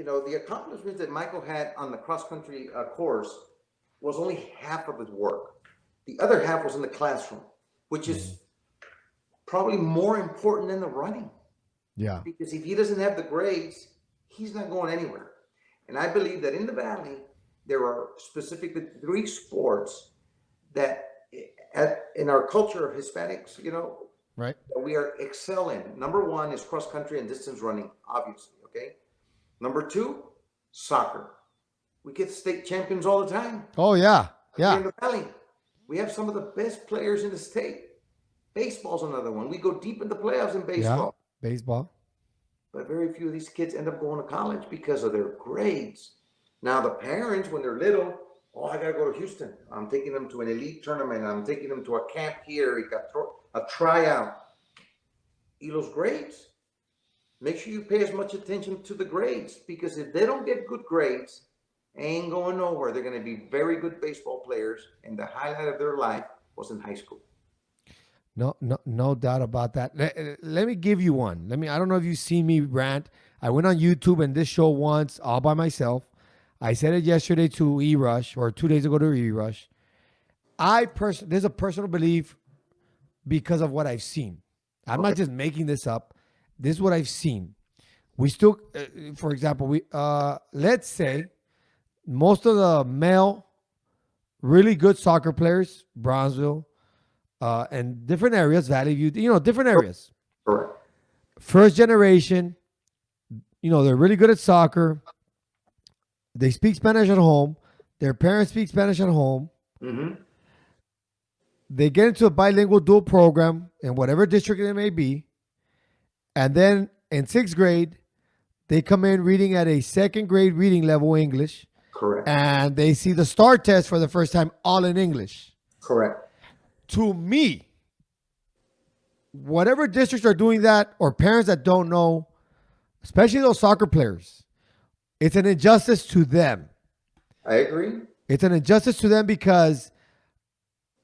the accomplishments that Michael had on the cross country course was only half of his work. The other half was in the classroom, which Mhm. is probably more important than the running. Yeah. Because if he doesn't have the grades, he's not going anywhere. And I believe that in the Valley, there are specifically three sports that, in our culture of Hispanics, Right. that we are excel in. Number one is cross country and distance running, obviously. Okay. Number two, soccer. We get state champions all the time Oh yeah. here Yeah. in the Valley. We have some of the best players in the state. Baseball's another one. We go deep in the playoffs in Yeah. baseball. Baseball. But very few of these kids end up going to college because of their grades. Now, the parents, when they're little, oh, I got to go to Houston. I'm taking them to an elite tournament. I'm taking them to a camp here, a tryout. Y los grades. Make sure you pay as much attention to the grades because if they don't get good grades, ain't going nowhere. They're going to be very good baseball players, and the highlight of their life was in high school. No, no, no doubt about that. Let me give you one. I don't know if you've seen me rant. I went on YouTube and this show once all by myself. I said it yesterday to E Rush or 2 days ago to E Rush. There's a personal belief because of what I've seen. I'm not Okay, just making this up. This is what I've seen. We still, for example, let's say most of the male really good soccer players, Bronzeville, and different areas, Valley View, different areas. correct. First generation, they're really good at soccer. They speak Spanish at home. Their parents speak Spanish at home. Mm-hmm. They get into a bilingual dual program in whatever district it may be. And then in sixth grade, they come in reading at a second grade reading level English. Correct. And they see the STAR test for the first time all in English. Correct. To me, whatever districts are doing that or parents that don't know, especially those soccer players, it's an injustice to them. I agree. It's an injustice to them because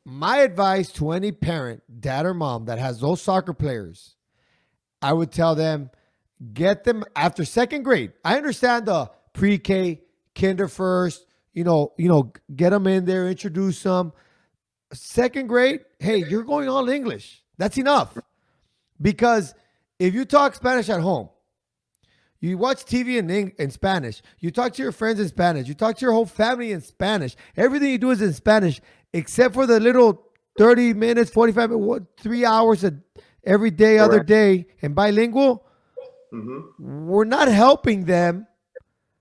my advice to any parent, dad or mom that has those soccer players, I would tell them get them after second grade. I understand the pre-K, kinder first, get them in there, introduce them. Second grade, hey, you're going all English. That's enough. Because if you talk Spanish at home, you watch TV in Spanish, you talk to your friends in Spanish, you talk to your whole family in Spanish, everything you do is in Spanish, except for the little 30 minutes, 45 minutes, 3 hours every day, other Correct. day, and bilingual, Mm-hmm. we're not helping them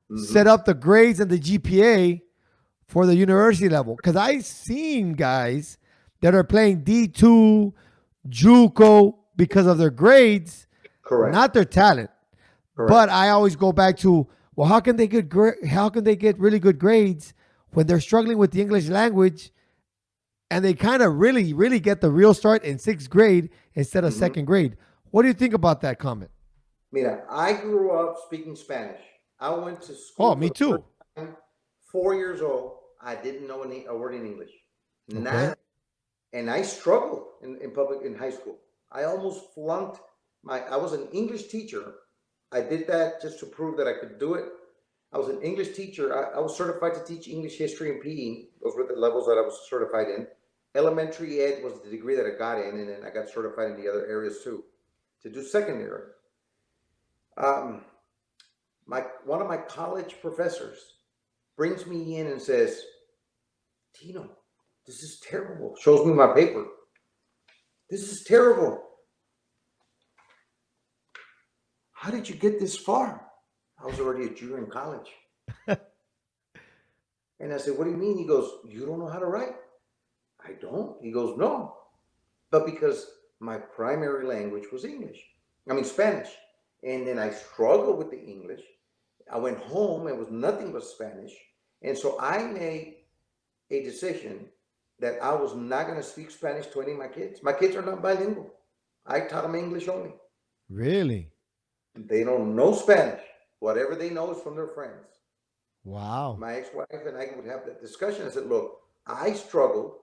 Mm-hmm. set up the grades and the GPA for the university level. Because I've seen guys that are playing D2, JUCO because of their grades, Correct. not their talent. Correct. But I always go back to, well, how can they get really good grades when they're struggling with the English language and they kind of really, really get the real start in sixth grade instead of Mm-hmm. second grade? What do you think about that comment? Mira, I grew up speaking Spanish. I went to Oh, school for me the first too. time, 4 years old. I didn't know a word in English. Okay. Nada. And I struggled in high school. I almost flunked I was an English teacher. I did that just to prove that I could do it. I was an English teacher. I was certified to teach English, history, and PE. Those were the levels that I was certified in. Elementary ed was the degree that I got in, and then I got certified in the other areas too. To do secondary, um, one of my college professors brings me in and says, "Tino, this is terrible." Shows me my paper. "This is terrible. How did you get this far?" I was already a junior in college. And I said, "What do you mean?" He goes, "You don't know how to write." I don't. He goes, "No." But because my primary language was English, I mean Spanish. And then I struggled with the English. I went home, it was nothing but Spanish. And so I made a decision that I was not going to speak Spanish to any of my kids. My kids are not bilingual. I taught them English only. Really? They don't know Spanish. Whatever they know is from their friends. Wow. My ex-wife and I would have that discussion. I said, "Look, I struggled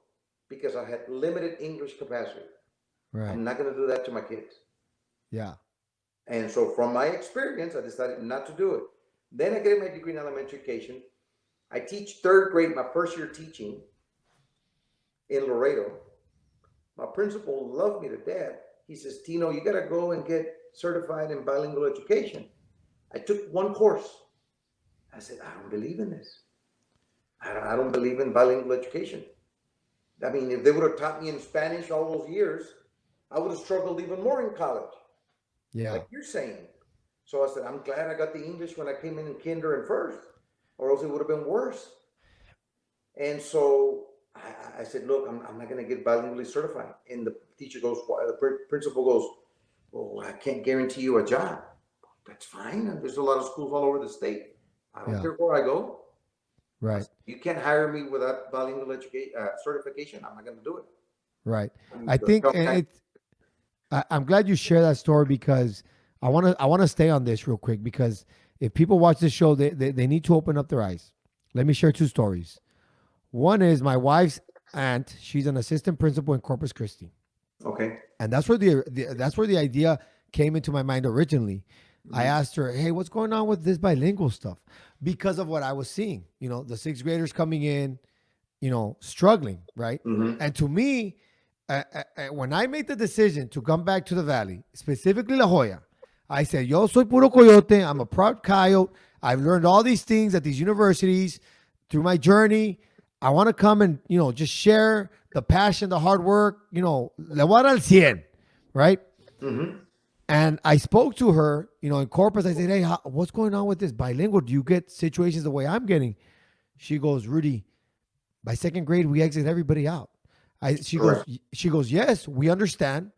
because I had limited English capacity. Right. I'm not going to do that to my kids." Yeah. And so from my experience, I decided not to do it. Then I get my degree in elementary education. I teach third grade, my first year teaching in Laredo. My principal loved me to death. He says, Tino, you got to go and get certified in bilingual education. I took one course. I said, I don't believe in this. I don't believe in bilingual education. I mean, if they would have taught me in Spanish all those years, I would have struggled even more in college, Yeah. like you're saying. So I said, I'm glad I got the English when I came in kinder and first, or else it would have been worse. And so I said, look, I'm not going to get bilingually certified. And the teacher goes, why? The principal goes, well, I can't guarantee you a job. That's fine. There's a lot of schools all over the state. I don't Yeah. care where I go. I Right. said, you can't hire me without bilingual education certification. I'm not going to do it. Right. And I think it's. I'm glad you share that story because I want to stay on this real quick because if people watch this show, they need to open up their eyes. Let me share two stories. One is my wife's aunt. She's an assistant principal in Corpus Christi, okay. and that's where the idea came into my mind originally. I Mm-hmm. asked her, "Hey, what's going on with this bilingual stuff?" Because of what I was seeing. The sixth graders coming in, struggling, right? Mm-hmm. And to me, when I made the decision to come back to the Valley, specifically La Jolla, I said, yo soy puro coyote. I'm a proud coyote. I've learned all these things at these universities through my journey. I want to come and, just share the passion, the hard work, le voy a dar al 100, right? Mm-hmm. And I spoke to her, in Corpus. I said, hey, what's going on with this bilingual? Do you get situations the way I'm getting? She goes, Rudy, by second grade, we exit everybody out. She goes, Correct. yes, we understand.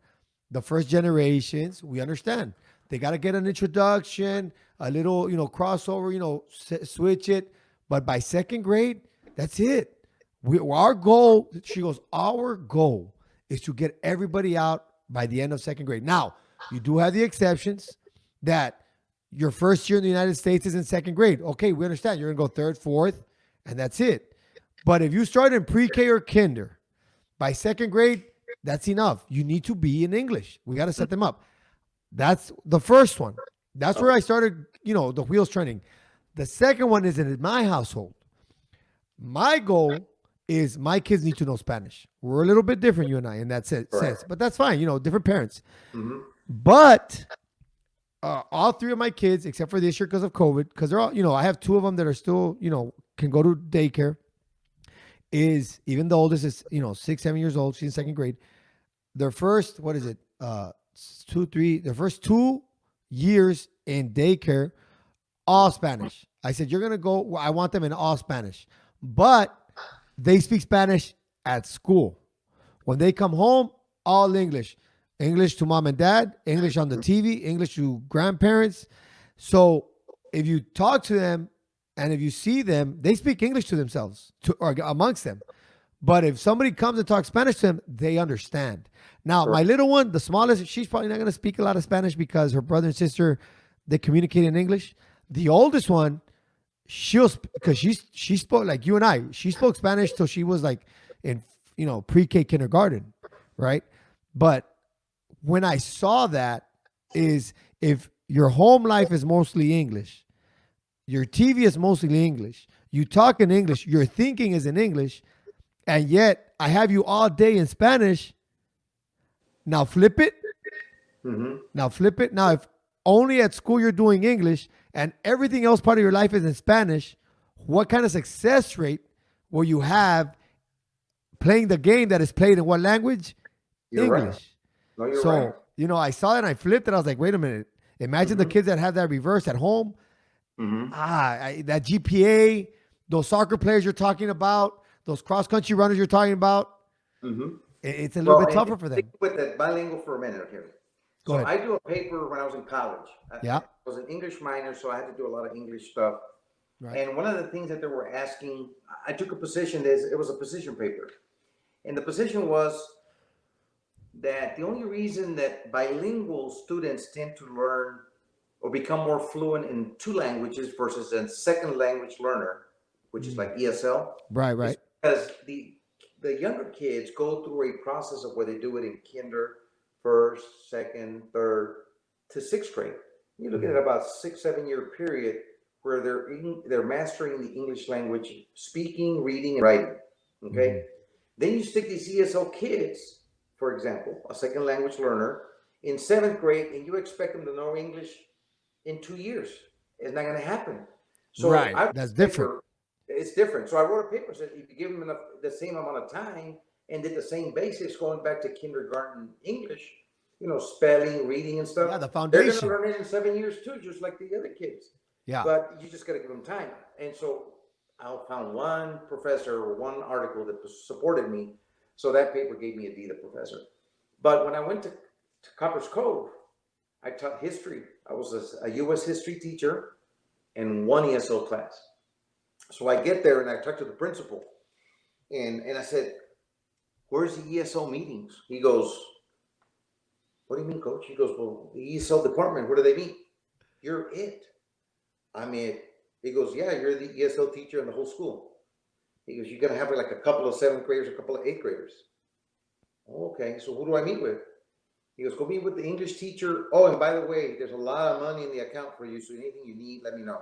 The first generations, we understand. They got to get an introduction, a little, crossover, switch it. But by second grade, that's it. Our goal, she goes, our goal is to get everybody out by the end of second grade. Now, you do have the exceptions that your first year in the United States is in second grade. Okay, we understand. You're going to go third, fourth, and that's it. But if you start in pre-K or kinder, by second grade, that's enough. You need to be in English. We got to set them up. That's the first one. That's where Okay. I started, the wheels turning. The second one is in my household. My goal is my kids need to know Spanish. We're a little bit different, you and I, in that sense, Correct. but that's fine. Different parents. Mm-hmm. But all three of my kids, except for this year because of COVID, because they're all, I have two of them that are still, can go to daycare. Is even the oldest is 6, 7 years old. She's in second grade. Their first, what is it? 2, 3. Their first 2 years in daycare, all Spanish. I said you're gonna go. I want them in all Spanish, but they speak Spanish at school. When they come home, all English. English to mom and dad. English on the TV. English to grandparents. So if you talk to them and if you see them, they speak English to themselves or amongst them. But if somebody comes and talks Spanish to them, they understand. Now, my Correct. little one, the smallest, she's probably not going to speak a lot of Spanish because her brother and sister, they communicate in English. The oldest one, because she spoke like you and I. She spoke Spanish till she was like in pre-K kindergarten, right? But when I saw that is if your home life is mostly English, your TV is mostly English, you talk in English, your thinking is in English, and yet I have you all day in Spanish. Now flip it. Mm-hmm. Now flip it. Now if only at school you're doing English and everything else part of your life is in Spanish, what kind of success rate will you have playing the game that is played in what language? You're right. English. No, you're right. So, I saw that and I flipped it. I was like, wait a minute. Imagine the Mm-hmm. kids that have that reverse at home. Mm-hmm. That GPA, those soccer players you're talking about, those cross country runners you're talking about, Mm-hmm. it's a little Well, bit and tougher for stick them. with that bilingual for a minute here. Go So ahead. I do a paper when I was in college. I Yeah. was an English minor, so I had to do a lot of English stuff. Right. And one of the things that they were asking, I took a position. It was a position paper, and the position was that the only reason that bilingual students tend to learn or become more fluent in two languages versus a second language learner, which is like ESL, Right. is Right. because the younger kids go through a process of where they do it in kinder, first, second, third, to sixth grade. You look at about 6, 7 year period where they're mastering the English language, speaking, reading, and writing. Okay. Mhm. Then you stick these ESL kids, for example, a second language learner, in seventh grade, and you expect them to know English in 2 years. It's not going to happen. So Right. I wrote That's a different. paper. It's different. So I wrote a paper said if you give them the same amount of time and did the same basics going back to kindergarten English, spelling, reading, and stuff, Yeah, the they're going to foundation. learn it in 7 years too, just like the other kids. Yeah. But you just got to give them time. And so I found one professor or one article that supported me. So that paper gave me a D, the professor. But when I went to Copper's Cove, I taught history. I was a U.S. history teacher in one ESL class. So I get there and I talk to the principal, and I said, "Where's the ESL meetings?" He goes, "What do you mean, coach?" He goes, "Well, the ESL department. Where do they meet?" "You're it." I'm it. He goes, "Yeah, you're the ESL teacher in the whole school." He goes, "You're gonna have like a couple of seventh graders, a couple of eighth graders." "Okay, so who do I meet with?" He goes, "Go meet with the English teacher. Oh, and by the way, there's a lot of money in the account for you, so anything you need, let me know."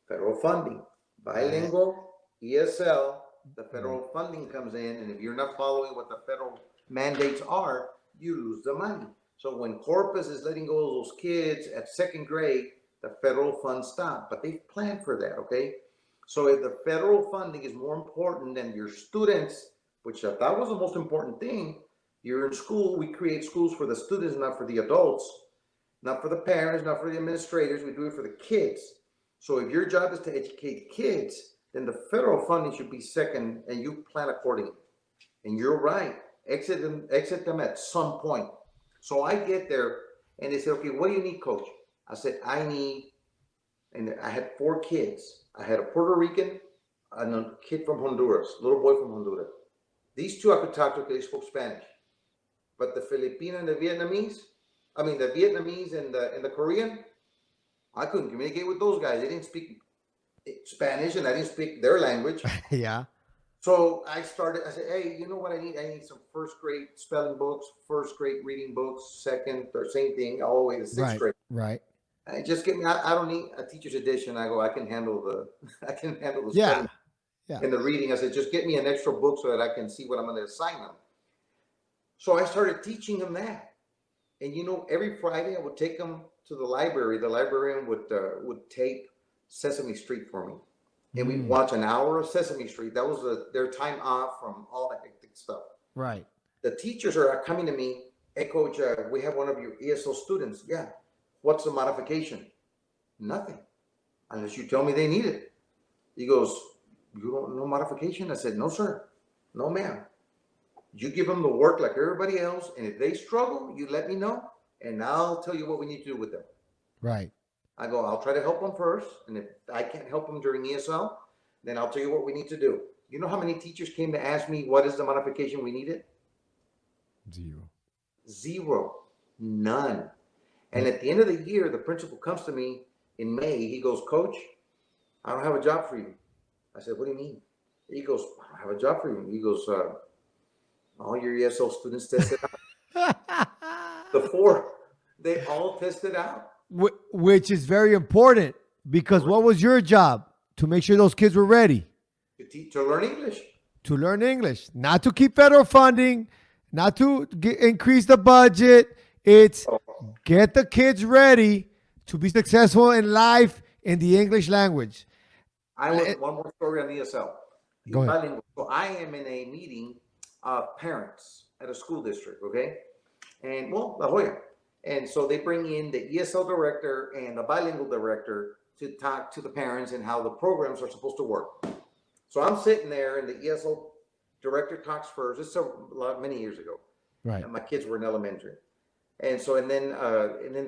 Federal funding, Eh, bilingual, ESL, the mm, federal funding comes in, and if you're not following what the federal mandates are, you lose the money. So when Corpus is letting go of those kids at second grade, the federal funds stop, but they've planned for that, okay? So if the federal funding is more important than your students, which I thought was the most important thing, you're in school, we create schools for the students, not for the adults, not for the parents, not for the administrators, we do it for the kids. So if your job is to educate kids, then the federal funding should be second and you plan accordingly. And you're right, exit them at some point. So I get there and they said, "Okay, what do you need, coach?" I said, "I need," and I had 4 kids. I had a Puerto Rican and a kid from Honduras, little boy from Honduras. These two I could talk to because they spoke Spanish. But the Filipino and the Vietnamese, I mean the Vietnamese and the Korean, I couldn't communicate with those guys. They didn't speak Spanish and I didn't speak their language. yeah. So I said, "Hey, you know what I need? I need some first grade spelling books, first grade reading books, second, third, same thing, all the way to sixth Right. grade. Right. I just get me, I don't need a teacher's edition." I go, I can handle I can handle the Yeah. spelling Yeah. and the reading. I said, just get me an extra book so that I can see what I'm going to assign them. So I started teaching them that. And every Friday I would take them to the library. The librarian would tape Sesame Street for me, and we'd Mm, watch an hour of Sesame Street. That was their time off from all that hectic stuff. right. The teachers are coming to me, "Hey, coach, we have one of your ESL students." "Yeah, what's the modification?" "Nothing, unless you tell me they need it." He goes, "You don't know modification?" I said, "No, sir, no, ma'am. You give them the work like everybody else, and if they struggle, you let me know, and I'll tell you what we need to do with them." Right. I go, "I'll try to help them first, and if I can't help them during ESL, then I'll tell you what we need to do." You know how many teachers came to ask me what is the modification we needed? Zero. Zero, none. And That, at the end of the year, the principal comes to me in May. He goes, "Coach, I don't have a job for you." I said, "What do you mean?" He goes, "I don't have a job for you." He goes, "All your ESL students tested out. The four, they all tested out." which is very important because what was your job? To make sure those kids were ready To learn English. to learn English, not to keep federal funding, not to increase the budget. It's get the kids ready to be successful in life in the English language. I was one more story on ESL. Go ahead. Bilingual. So I am in a meeting of parents at a school district, okay? And well, La Jolla. And so they bring in the ESL director and the bilingual director to talk to the parents and how the programs are supposed to work. So I'm sitting there, and the ESL director talks first. This is many years ago, Right. and my kids were in elementary. And so, and then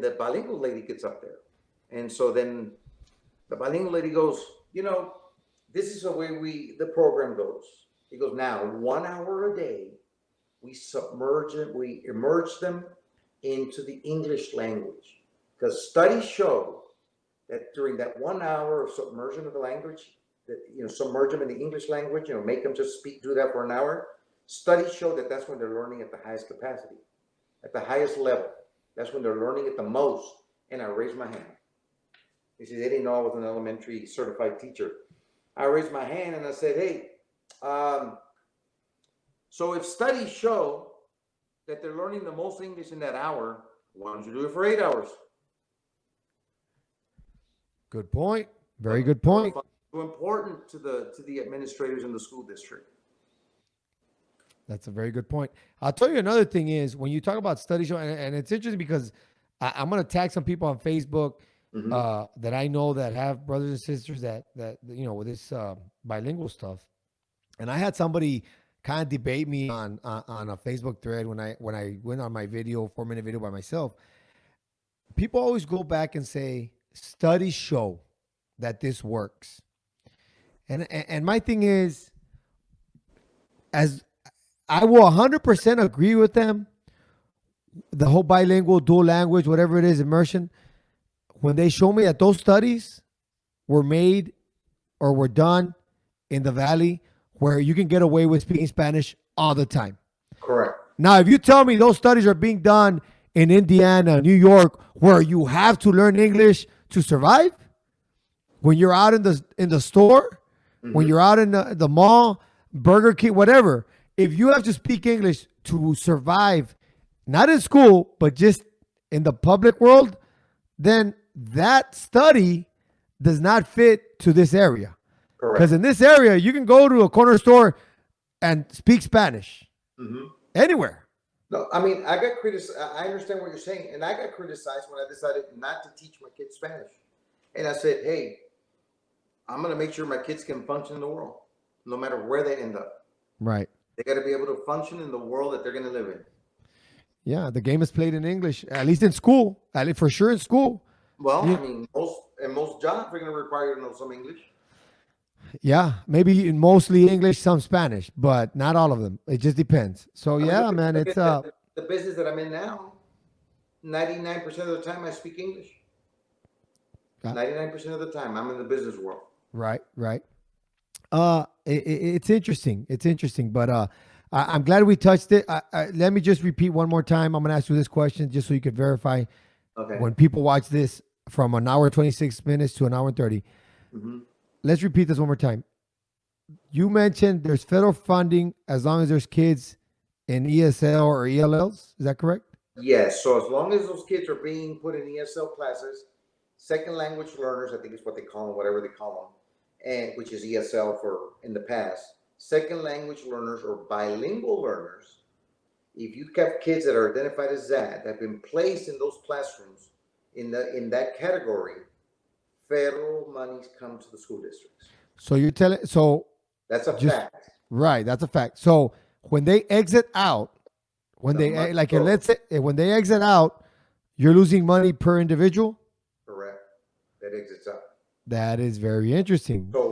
the bilingual lady gets up there, and so then the bilingual lady goes, "This is the way the program goes." He goes, "Now 1 hour a day, we submerge it, we immerse them into the English language, because studies show that during that 1 hour of submersion of the language, that submerge them in the English language, make them just do that for an hour. Studies show that that's when they're learning at the highest capacity, at the highest level. That's when they're learning it the most." And I raise my hand. You see, they didn't know I was an elementary certified teacher. I raised my hand and I said, hey, so if studies show that they're learning the most English in that hour, why don't you do it for 8 hours? Good point. Very good point. Too important to the administrators in the school district. That's a very good point. I'll tell you another thing is when you talk about study show, and it's interesting because I'm going to tag some people on Facebook that I know that have brothers and sisters that with this bilingual stuff. And I had somebody kind of debate me on a Facebook thread when I went on my 4-minute video by myself. People always go back and say studies show that this works, and my thing is, as I will 100% agree with them. The whole bilingual, dual language, whatever it is, immersion. When they show me that those studies were made or were done in the Valley where you can get away with speaking Spanish all the time. Correct. Now, if you tell me those studies are being done in Indiana, New York, where you have to learn English to survive, when you're out in the store, when you're out in the mall, Burger King, whatever, if you have to speak English to survive, not in school, but just in the public world, then that study does not fit to this area. Because in this area, you can go to a corner store and speak Spanish anywhere. No, I mean, I got criticized. I understand what you're saying. And I got criticized when I decided not to teach my kids Spanish. And I said, hey, I'm going to make sure my kids can function in the world, no matter where they end up. Right. They got to be able to function in the world that they're going to live in. Yeah, the game is played in English, at least in school, for sure in school. Well, yeah. I mean, most jobs are going to require you to know some English. Yeah, maybe mostly English, some Spanish, but not all of them. It just depends. So yeah, man, it's the business that I'm in now. 99% of the time, I speak English. 99% of the time, I'm in the business world. Right. It's interesting. It's interesting, but I'm glad we touched it. Let me just repeat one more time. I'm going to ask you this question just so you could verify. Okay. When people watch this from an hour 26 minutes to an hour and 30. Let's repeat this one more time. You mentioned there's federal funding as long as there's kids in ESL or ELLs. Is that correct? Yes. So as long as those kids are being put in ESL classes, second language learners, I think is what they call them, whatever they call them, and which is ESL for in the past. Second language learners or bilingual learners, if you have kids that are identified as that have been placed in those classrooms in that category, federal monies come to the school districts. So you're telling, that's a fact. Right, that's a fact. So when they exit out, when they exit out, you're losing money per individual? Correct. That exits out. That is very interesting. So